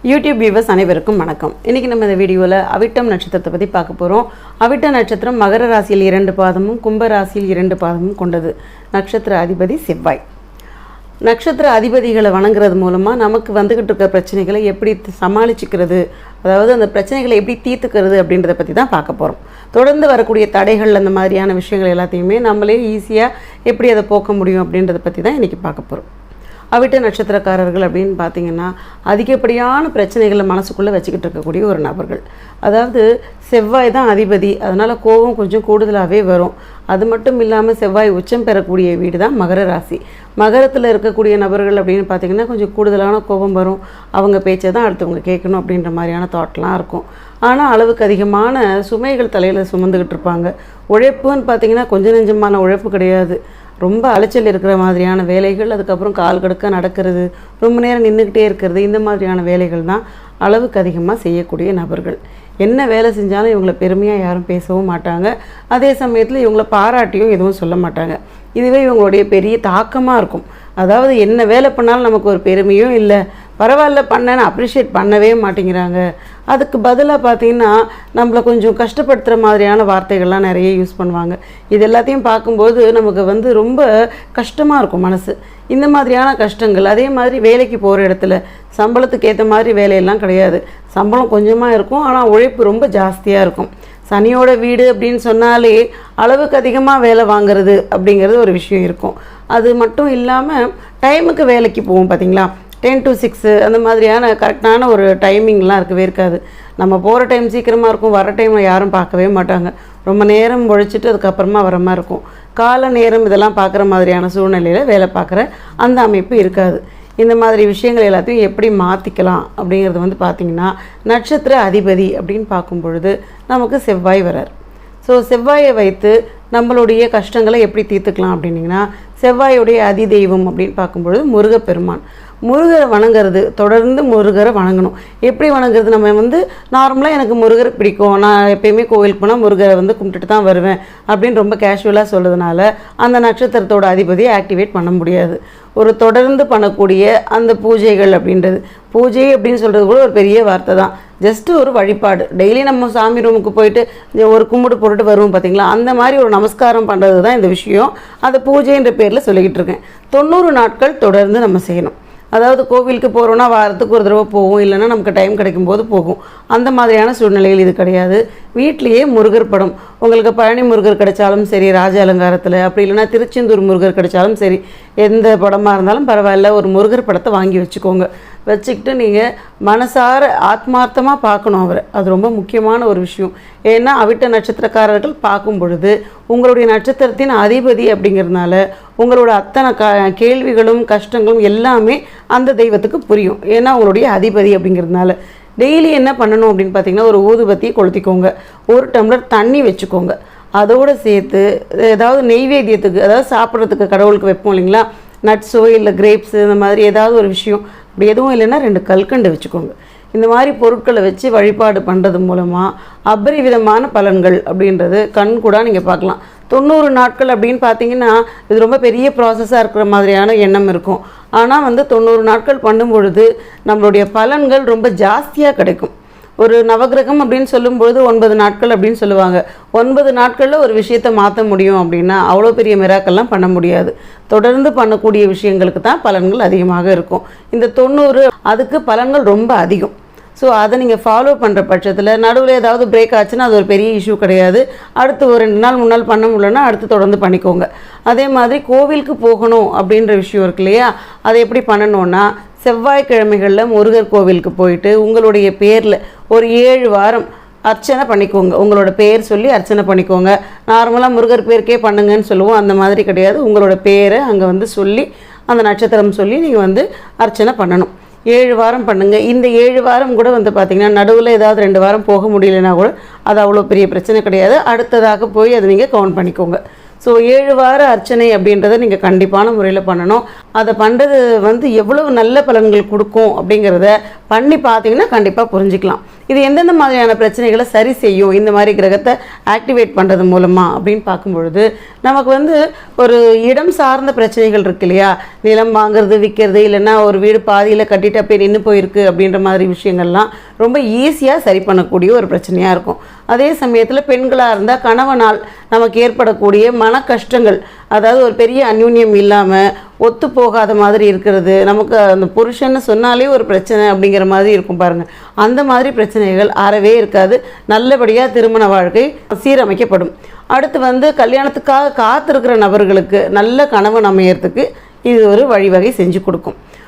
YouTube viewers அனைவருக்கும் வணக்கம். இன்றைக்கி நம்ம இந்த வீடியோவில் அவிட்டம் நட்சத்திரத்தை பற்றி பார்க்க போகிறோம். அவிட்ட நட்சத்திரம் மகர ராசியில் 2 பாதமும் கும்ப ராசியில் 2 பாதமும் கொண்டது. நட்சத்திர அதிபதி செவ்வாய். நட்சத்திர அதிபதிகளை வணங்குறது மூலமாக நமக்கு வந்துக்கிட்டு இருக்கிற பிரச்சனைகளை எப்படி சமாளிச்சுக்கிறது, அதாவது அந்த பிரச்சனைகளை எப்படி தீர்த்துக்கிறது அப்படின்றத பற்றி தான் பார்க்க போகிறோம். தொடர்ந்து வரக்கூடிய தடைகள் அந்த மாதிரியான விஷயங்கள் எல்லாத்தையுமே நம்மளே ஈஸியாக எப்படி அதை போக்க முடியும் அப்படின்றத பற்றி தான் இன்றைக்கி பார்க்க போகிறோம். அவிட்ட நட்சத்திரக்காரர்கள் அப்படின்னு பார்த்திங்கன்னா அதிகப்படியான பிரச்சனைகளை மனசுக்குள்ளே வச்சுக்கிட்டு இருக்கக்கூடிய ஒரு நபர்கள். அதாவது செவ்வாய் தான் அதிபதி, அதனால் கோபம் கொஞ்சம் கூடுதலாகவே வரும். அது மட்டும் இல்லாமல் செவ்வாய் உச்சம் பெறக்கூடிய வீடு தான் மகர ராசி. மகரத்தில் இருக்கக்கூடிய நபர்கள் அப்படின்னு பார்த்திங்கன்னா கொஞ்சம் கூடுதலான கோபம் வரும். அவங்க பேச்சை தான் அடுத்தவங்க கேட்கணும் அப்படின்ற மாதிரியான தாட்லாம் இருக்கும். ஆனால் அளவுக்கு அதிகமான சுமைகள் தலையில் சுமந்துக்கிட்டு இருப்பாங்க. உழைப்புன்னு பார்த்திங்கன்னா கொஞ்சம் நெஞ்சமான உழைப்பு கிடையாது. ரொம்ப அலைச்சல் இருக்கிற மாதிரியான வேலைகள், அதுக்கப்புறம் கால் கடுக்க நடக்கிறது, ரொம்ப நேரம் நின்றுக்கிட்டே இருக்கிறது, இந்த மாதிரியான வேலைகள் தான் அளவுக்கு அதிகமாக செய்யக்கூடிய நபர்கள். என்ன வேலை செஞ்சாலும் இவங்களை பெருமையாக யாரும் பேசவும் மாட்டாங்க. அதே சமயத்தில் இவங்களை பாராட்டியும் எதுவும் சொல்ல மாட்டாங்க. இதுவே இவங்களுடைய பெரிய தாக்கமாக இருக்கும். அதாவது என்ன வேலை பண்ணாலும் நமக்கு ஒரு பெருமையும் இல்லை, பரவாயில்ல பண்ணேன்னு அப்ரிஷியேட் பண்ணவே மாட்டேங்கிறாங்க. அதுக்கு பதிலாக பார்த்திங்கன்னா நம்மளை கொஞ்சம் கஷ்டப்படுத்துகிற மாதிரியான வார்த்தைகள்லாம் நிறைய யூஸ் பண்ணுவாங்க. இது எல்லாத்தையும் பார்க்கும்போது நமக்கு ரொம்ப கஷ்டமாக இருக்கும் மனசு. இந்த மாதிரியான கஷ்டங்கள், அதே மாதிரி வேலைக்கு போகிற இடத்துல சம்பளத்துக்கு ஏற்ற மாதிரி வேலையெல்லாம் கிடையாது. சம்பளம் கொஞ்சமாக இருக்கும், ஆனால் உழைப்பு ரொம்ப ஜாஸ்தியாக இருக்கும். சனியோட வீடு அப்படின்னு சொன்னாலே அளவுக்கு அதிகமாக வேலை வாங்கிறது அப்படிங்கிறது ஒரு விஷயம் இருக்கும். அது மட்டும் இல்லாமல் டைமுக்கு வேலைக்கு போவோம் பார்த்திங்களா, 10 to 6 அந்த மாதிரியான கரெக்டான ஒரு டைமிங்லாம் இருக்கவே இருக்காது. நம்ம போகிற டைம் சீக்கிரமாக இருக்கும், வர டைமில் யாரும் பார்க்கவே மாட்டாங்க. ரொம்ப நேரம் உழைச்சிட்டு அதுக்கப்புறமா வர மாதிரி இருக்கும். கால நேரம் இதெல்லாம் பார்க்குற மாதிரியான சூழ்நிலையில் வேலை பார்க்குற அந்த அமைப்பு இருக்காது. இந்த மாதிரி விஷயங்கள் எல்லாத்தையும் எப்படி மாற்றிக்கலாம் அப்படிங்கிறது பார்த்திங்கன்னா நட்சத்திர அதிபதி அப்படின்னு பார்க்கும் பொழுது நமக்கு செவ்வாய் வரார். ஸோ செவ்வாயை வைத்து நம்மளுடைய கஷ்டங்களை எப்படி தீர்த்துக்கலாம் அப்படின்னிங்கன்னா, செவ்வாயுடைய அதிதெய்வம் அப்படின்னு பார்க்கும்பொழுது முருகப்பெருமான். முருகரை வணங்குறது, தொடர்ந்து முருகரை வணங்கணும். எப்படி வணங்குறது, நம்ம நார்மலாக எனக்கு முருகரை பிடிக்கும், நான் எப்பயுமே கோவிலுக்கு போனால் முருகரை கும்பிட்டுட்டு தான் வருவேன் அப்படின்னு ரொம்ப கேஷுவலாக சொல்கிறதுனால அந்த நட்சத்திரத்தோட அதிபதியை ஆக்டிவேட் பண்ண முடியாது. ஒரு தொடர்ந்து பண்ணக்கூடிய அந்த பூஜைகள் அப்படின்றது, பூஜை அப்படின்னு சொல்கிறது கூட ஒரு பெரிய வார்த்தை தான். ஜஸ்ட்டு ஒரு வழிபாடு. டெய்லி நம்ம சாமி ரூமுக்கு போயிட்டு ஒரு கும்பிடு போட்டுட்டு வருவோம் பார்த்திங்களா, அந்த மாதிரி ஒரு நமஸ்காரம் பண்ணுறது தான் இந்த விஷயம். அதை பூஜைன்ற பேரில் சொல்லிக்கிட்டு இருக்கேன். 90 நாட்கள் தொடர்ந்து நம்ம செய்யணும். அதாவது கோவிலுக்கு போகிறோன்னா வாரத்துக்கு ஒரு தடவை போவோம், இல்லைன்னா நமக்கு டைம் கிடைக்கும்போது போகும். அந்த மாதிரியான சூழ்நிலையில் இது கிடையாது. வீட்லேயே முருகர் படம், உங்களுக்கு பழனி முருகர் கிடைச்சாலும் சரி, ராஜ அலங்காரத்தில், அப்படி இல்லைன்னா திருச்செந்தூர் முருகர் கிடைச்சாலும் சரி, எந்த படமாக இருந்தாலும் பரவாயில்ல, ஒரு முருகர் படத்தை வாங்கி வச்சுக்கோங்க. வச்சுக்கிட்டு நீங்கள் மனசார ஆத்மார்த்தமாக பார்க்கணும் அவரை. அது ரொம்ப முக்கியமான ஒரு விஷயம். ஏன்னா அவிட்ட நட்சத்திரக்காரர்கள் பார்க்கும் பொழுது உங்களுடைய நட்சத்திரத்தின் அதிபதி அப்படிங்கிறதுனால உங்களோட அத்தனை கேள்விகளும் கஷ்டங்களும் எல்லாமே அந்த தெய்வத்துக்கு புரியும். ஏன்னா உங்களுடைய அதிபதி அப்படிங்கிறதுனால டெய்லி என்ன பண்ணணும் அப்படின்னு பார்த்தீங்கன்னா, ஒரு ஊதுபத்தியை கொளுத்திக்கோங்க, 1 டம்ளர் தண்ணி வச்சுக்கோங்க. அதோடு சேர்த்து ஏதாவது நெய்வேத்தியத்துக்கு, அதாவது சாப்பிட்றதுக்கு கடவுளுக்கு வைப்போம் இல்லைங்களா, நட்ஸோ இல்லை கிரேப்ஸு, இந்த மாதிரி ஏதாவது ஒரு விஷயம், அப்படி எதுவும் இல்லைன்னா 2 கல்கண்டு வச்சுக்கோங்க. இந்த மாதிரி பொருட்களை வச்சு வழிபாடு பண்ணுறது மூலமாக அபரிவிதமான பலன்கள் அப்படின்றது கண் கூட நீங்கள் பார்க்கலாம். 90 நாட்கள் அப்படின்னு பார்த்தீங்கன்னா இது ரொம்ப பெரிய ப்ராசஸாக இருக்கிற மாதிரியான எண்ணம் இருக்கும். ஆனால் 90 நாட்கள் பண்ணும் பொழுது நம்மளுடைய பலன்கள் ரொம்ப ஜாஸ்தியாக கிடைக்கும். ஒரு நவகிரகம் அப்படின்னு சொல்லும்பொழுது 9 நாட்கள் அப்படின்னு சொல்லுவாங்க. 9 நாட்களில் ஒரு விஷயத்தை மாற்ற முடியும் அப்படின்னா அவ்வளோ பெரிய மிராக்கள்லாம் பண்ண முடியாது. தொடர்ந்து பண்ணக்கூடிய விஷயங்களுக்கு தான் பலன்கள் அதிகமாக இருக்கும். இந்த 90 அதுக்கு பலன்கள் ரொம்ப அதிகம். ஸோ அதை நீங்கள் ஃபாலோ பண்ணுற பட்சத்தில் நடுவில் ஏதாவது பிரேக் ஆச்சுன்னா அது ஒரு பெரிய இஷ்யூ கிடையாது. அடுத்து ஒரு 2 நாள் 3 நாள் பண்ண முடியலன்னா அடுத்து தொடர்ந்து பண்ணிக்கோங்க. அதே மாதிரி கோவிலுக்கு போகணும் அப்படின்ற விஷயம் இருக்கு இல்லையா, அதை எப்படி பண்ணணுன்னா, செவ்வாய்க்கிழமைகளில் முருகர் கோவிலுக்கு போயிட்டு உங்களுடைய பேரில் ஒரு 7 வாரம் அர்ச்சனை பண்ணிக்கோங்க. உங்களோட பேர் சொல்லி அர்ச்சனை பண்ணிக்கோங்க. நார்மலாக முருகர் பேருக்கே பண்ணுங்கன்னு சொல்லுவோம், அந்த மாதிரி கிடையாது. உங்களோட பேரை அங்கே சொல்லி அந்த நட்சத்திரம் சொல்லி நீங்கள் அர்ச்சனை பண்ணணும். 7 வாரம் பண்ணுங்கள். இந்த 7 வாரம் கூட பார்த்திங்கன்னா நடுவில் ஏதாவது 2 வாரம் போக முடியலன்னா கூட அது அவ்வளோ பெரிய பிரச்சனை கிடையாது. அடுத்ததாக போய் அதை நீங்கள் கவுண்ட் பண்ணிக்கோங்க. ஸோ 7 வார அர்ச்சனை அப்படின்றத நீங்கள் கண்டிப்பான முறையில் பண்ணணும். அதை பண்ணுறது எவ்வளவு நல்ல பலன்கள் கொடுக்கும் அப்படிங்கிறத பண்ணி பார்த்தீங்கன்னா கண்டிப்பாக புரிஞ்சிக்கலாம். இது எந்தெந்த மாதிரியான பிரச்சனைகளை சரி செய்யும் இந்த மாதிரி கிரகத்தை ஆக்டிவேட் பண்ணுறது மூலமாக அப்படின்னு பார்க்கும்பொழுது நமக்கு வந்து ஒரு இடம் சார்ந்த பிரச்சனைகள் இருக்கு இல்லையா, நிலம் வாங்குறது விற்கிறது, இல்லைன்னா ஒரு வீடு பாதியில் கட்டிட்டு அப்படியே நின்று போயிருக்கு அப்படின்ற மாதிரி விஷயங்கள்லாம் ரொம்ப ஈஸியாக சரி பண்ணக்கூடிய ஒரு பிரச்சனையாக இருக்கும். அதே சமயத்தில் பெண்களாக இருந்தால் கணவனால் நமக்கு ஏற்படக்கூடிய மன கஷ்டங்கள், அதாவது ஒரு பெரிய அந்யூன்யம் இல்லாமல் ஒத்து போகாத மாதிரி இருக்கிறது, நமக்கு அந்த புருஷன்னு சொன்னாலே ஒரு பிரச்சனை அப்படிங்கிற மாதிரி இருக்கும் பாருங்கள். அந்த மாதிரி பிரச்சனைகள் அறவே இருக்காது. நல்லபடியாக திருமண வாழ்க்கை சீரமைக்கப்படும். அடுத்து வந்து கல்யாணத்துக்காக காத்திருக்கிற நபர்களுக்கு நல்ல கணவன் அமையறதுக்கு இது ஒரு வழிவகை செஞ்சு கொடுக்கும்.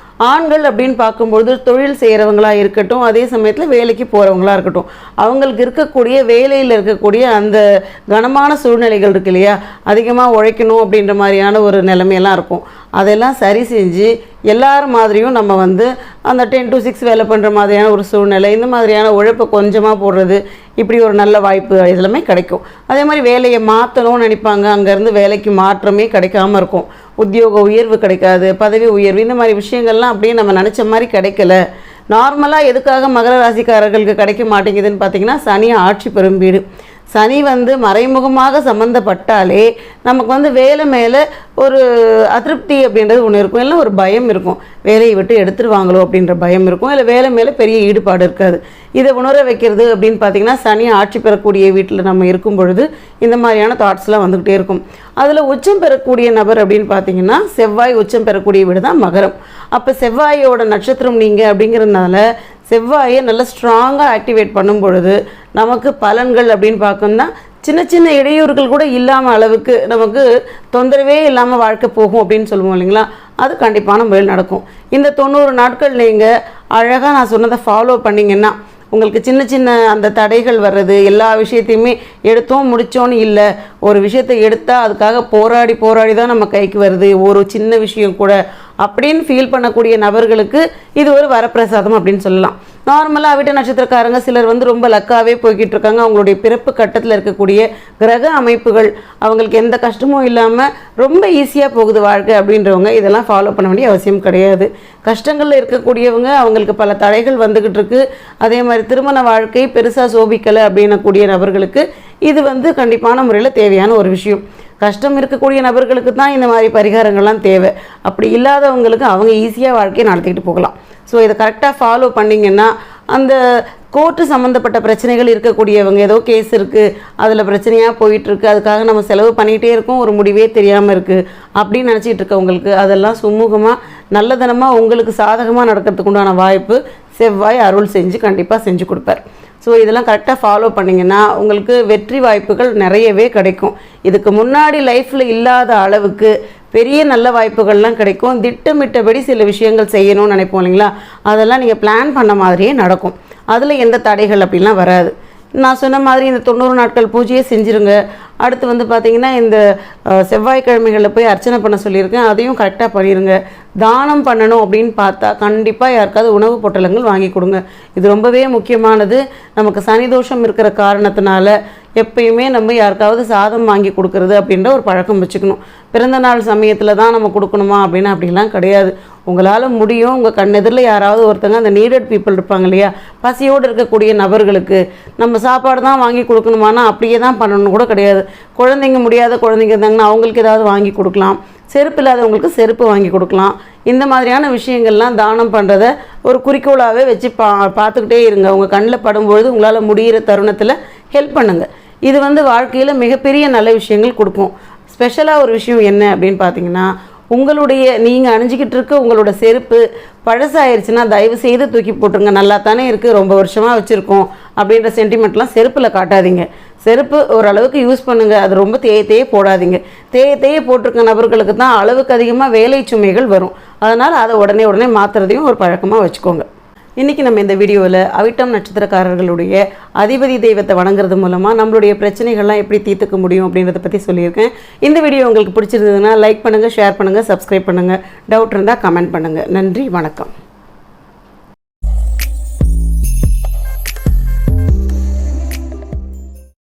ஆண்கள் அப்படின்னு பார்க்கும்பொழுது தொழில் செய்கிறவங்களா இருக்கட்டும், அதே சமயத்தில் வேலைக்கு போகிறவங்களா இருக்கட்டும், அவங்களுக்கு இருக்கக்கூடிய வேலையில் இருக்கக்கூடிய அந்த கனமான சூழ்நிலைகள் இருக்கு இல்லையா, அதிகமாக உழைக்கணும் அப்படின்ற மாதிரியான ஒரு நிலைமையெல்லாம் இருக்கும். அதெல்லாம் சரி செஞ்சு எல்லாரும் மாதிரியும் நம்ம வந்து அந்த 10 to 6 வேலை பண்ணுற மாதிரியான ஒரு சூழ்நிலை, இந்த மாதிரியான உழைப்பை கொஞ்சமாக போடுறது, இப்படி ஒரு நல்ல வாய்ப்பு இதெல்லாமே கிடைக்கும். அதே மாதிரி வேலையை மாற்றணும்னு நினைப்பாங்க, அங்கேருந்து வேலைக்கு மாற்றமே கிடைக்காம இருக்கும். உத்தியோக உயர்வு கிடைக்காது, பதவி உயர்வு, இந்த மாதிரி விஷயங்கள்லாம் அப்படியே நம்ம நினச்ச மாதிரி கிடைக்கல. நார்மலாக எதுக்காக மகர ராசிக்காரர்களுக்கு கிடைக்க மாட்டேங்குதுன்னு பார்த்தீங்கன்னா, சனி ஆட்சி பெறும் வீடு. சனி வந்து மறைமுகமாக சம்மந்தப்பட்டாலே நமக்கு வந்து வேலை மேலே ஒரு அதிருப்தி அப்படின்றது ஒன்று இருக்கும், இல்லை ஒரு பயம் இருக்கும், வேலையை விட்டு எடுத்துருவாங்களோ அப்படின்ற பயம் இருக்கும், இல்லை வேலை மேலே பெரிய ஈடுபாடு இருக்காது. இதை உணர வைக்கிறது அப்படின்னு பார்த்திங்கன்னா, சனி ஆட்சி பெறக்கூடிய வீட்டில் நம்ம இருக்கும் பொழுது இந்த மாதிரியான தாட்ஸ்லாம் வந்துக்கிட்டே இருக்கும். அதில் உச்சம் பெறக்கூடிய நபர் அப்படின்னு பார்த்திங்கன்னா, செவ்வாய் உச்சம் பெறக்கூடிய வீடு தான் மகரம். அப்போ செவ்வாயோட நட்சத்திரம் நீங்கள் அப்படிங்கிறதுனால செவ்வாயை நல்லா ஸ்ட்ராங்காக ஆக்டிவேட் பண்ணும் பொழுது நமக்கு பலன்கள் அப்படின்னு பார்க்கணும்னா சின்ன சின்ன இடையூறுகள் கூட இல்லாமல் அளவுக்கு நமக்கு தொந்தரவே இல்லாமல் வாழ்க்கை போகும் அப்படின்னு சொல்லுவோம் இல்லைங்களா, அது கண்டிப்பான முறையில் நடக்கும். இந்த 90 நாட்கள் நீங்கள் அழகாக நான் சொன்னதை ஃபாலோ பண்ணிங்கன்னா உங்களுக்கு சின்ன சின்ன அந்த தடைகள் வர்றது, எல்லா விஷயத்தையுமே எடுத்தோம் முடித்தோன்னு இல்லை, ஒரு விஷயத்தை எடுத்தால் அதுக்காக போராடி தான் நம்ம கைக்கு வருது, ஒரு சின்ன விஷயம் கூட அப்படின்னு ஃபீல் பண்ணக்கூடிய நபர்களுக்கு இது ஒரு வரப்பிரசாதம் அப்படின்னு சொல்லலாம். நார்மலாக அவிட்ட நட்சத்திரக்காரங்க சிலர் வந்து ரொம்ப லக்காகவே போய்கிட்டு இருக்காங்க. அவங்களுடைய பிறப்பு கட்டத்தில் இருக்கக்கூடிய கிரக அமைப்புகள் அவங்களுக்கு எந்த கஷ்டமும் இல்லாமல் ரொம்ப ஈஸியாக போகுது வாழ்க்கை அப்படின்றவங்க இதெல்லாம் ஃபாலோ பண்ண வேண்டிய அவசியம் கிடையாது. கஷ்டங்களில் இருக்கக்கூடியவங்க அவங்களுக்கு பல தடைகள் வந்துக்கிட்டு இருக்கு. அதே மாதிரி திருமண வாழ்க்கை பெருசாக சோபிக்கலை அப்படின்னக்கூடிய நபர்களுக்கு இது வந்து கண்டிப்பான முறையில் தேவையான ஒரு விஷயம். கஷ்டம் இருக்கக்கூடிய நபர்களுக்கு தான் இந்த மாதிரி பரிகாரங்கள்லாம் தேவை. அப்படி இல்லாதவங்களுக்கு அவங்க ஈஸியாக வாழ்க்கையை நடத்திக்கிட்டு போகலாம். ஸோ இதை கரெக்டாக ஃபாலோ பண்ணிங்கன்னா அந்த கோர்ட்டு சம்மந்தப்பட்ட பிரச்சனைகள் இருக்கக்கூடியவங்க, ஏதோ கேஸ் இருக்குது அதில் பிரச்சனையாக போயிட்டுருக்கு, அதுக்காக நம்ம செலவு பண்ணிகிட்டே இருக்கோம், ஒரு முடிவே தெரியாமல் இருக்குது அப்படின்னு நினச்சிட்டு இருக்கவங்களுக்கு அதெல்லாம் சுமூகமாக நல்லதனமாக உங்களுக்கு சாதகமாக நடக்கிறதுக்கு உண்டான வாய்ப்பு செவ்வாய் அருள் செஞ்சு கண்டிப்பாக செஞ்சு கொடுப்பார். ஸோ இதெல்லாம் கரெக்டாக ஃபாலோ பண்ணிங்கன்னா உங்களுக்கு வெற்றி வாய்ப்புகள் நிறையவே கிடைக்கும். இதுக்கு முன்னாடி லைஃப்பில் இல்லாத அளவுக்கு பெரிய நல்ல வாய்ப்புகள்லாம் கிடைக்கும். திட்டமிட்டபடி சில விஷயங்கள் செய்யணும்னு நினைப்போம் இல்லைங்களா, அதெல்லாம் நீங்கள் பிளான் பண்ண மாதிரியே நடக்கும். அதில் எந்த தடைகள் அப்படின்லாம் வராது. நான் சொன்ன மாதிரி இந்த 90 நாட்கள் பூஜையே செஞ்சுருங்க. அடுத்து வந்து பார்த்திங்கன்னா இந்த செவ்வாய்க்கிழமைகளில் போய் அர்ச்சனை பண்ண சொல்லியிருக்கேன், அதையும் கரெக்டாக பண்ணிடுங்க. தானம் பண்ணணும் அப்படின்னு பார்த்தா கண்டிப்பாக யாருக்காவது உணவு பொட்டலங்கள் வாங்கி கொடுங்க. இது ரொம்பவே முக்கியமானது. நமக்கு சனி தோஷம் இருக்கிற காரணத்தினால எப்பயுமே நம்ம யாருக்காவது சாதம் வாங்கி கொடுக்கறது அப்படின்ற ஒரு பழக்கம் வச்சுக்கணும். பிறந்த நாள் சமயத்தில் தான் நம்ம கொடுக்கணுமா அப்படின்னு அப்படிலாம் கிடையாது. உங்களால் முடியும், உங்கள் கண்ணெதிரில் யாராவது ஒருத்தங்க அந்த நீடட் பீப்புள் இருப்பாங்க இல்லையா, பசியோடு இருக்கக்கூடிய நபர்களுக்கு நம்ம சாப்பாடு தான் வாங்கி கொடுக்கணுமானா அப்படியே தான் பண்ணணும் கூட கிடையாது. குழந்தைங்க முடியாத குழந்தைங்க இருந்தாங்கன்னா அவங்களுக்கு ஏதாவது வாங்கி கொடுக்கலாம், செருப்பு இல்லாதவங்களுக்கு செருப்பு வாங்கி கொடுக்கலாம். இந்த மாதிரியான விஷயங்கள்லாம் தானம் பண்ணுறத ஒரு குறிக்கோளாகவே வச்சு பார்த்துக்கிட்டே இருங்க. உங்கள் கண்ணில் படும்பொழுது உங்களால் முடிகிற தருணத்தில் ஹெல்ப் பண்ணுங்கள். இது வந்து வாழ்க்கையில் மிகப்பெரிய நல்ல விஷயங்கள் கொடுக்கும். ஸ்பெஷலாக ஒரு விஷயம் என்ன அப்படின்னு பார்த்தீங்கன்னா, உங்களுடைய நீங்கள் அணிஞ்சிக்கிட்டு இருக்க உங்களோட செருப்பு பழசாயிருச்சுன்னா தயவு செய்து தூக்கி போட்டுருங்க. நல்லா தானே இருக்குது, ரொம்ப வருஷமாக வச்சுருக்கோம் அப்படின்ற சென்டிமெண்ட்லாம் செருப்பில் காட்டாதீங்க. செருப்பு ஓரளவுக்கு யூஸ் பண்ணுங்கள், அது ரொம்ப தேய போடாதீங்க. தேய போட்டிருக்க நபர்களுக்கு தான் அளவுக்கு அதிகமாக வேலை சுமைகள் வரும். அதனால் அதை உடனே மாற்றுறதையும் ஒரு பழக்கமாக வச்சுக்கோங்க. இன்றைக்கி நம்ம இந்த வீடியோவில் அவிட்டம் நட்சத்திரக்காரர்களுடைய அதிபதி தெய்வத்தை வணங்குறது மூலமாக நம்மளுடைய பிரச்சனைகள்லாம் எப்படி தீர்த்துக்க முடியும் அப்படின்றத பற்றி சொல்லியிருக்கேன். இந்த வீடியோ உங்களுக்கு பிடிச்சிருந்ததுன்னா லைக் பண்ணுங்கள், ஷேர் பண்ணுங்கள், சப்ஸ்கிரைப் பண்ணுங்கள். டவுட் இருந்தால் கமெண்ட் பண்ணுங்கள். நன்றி, வணக்கம்.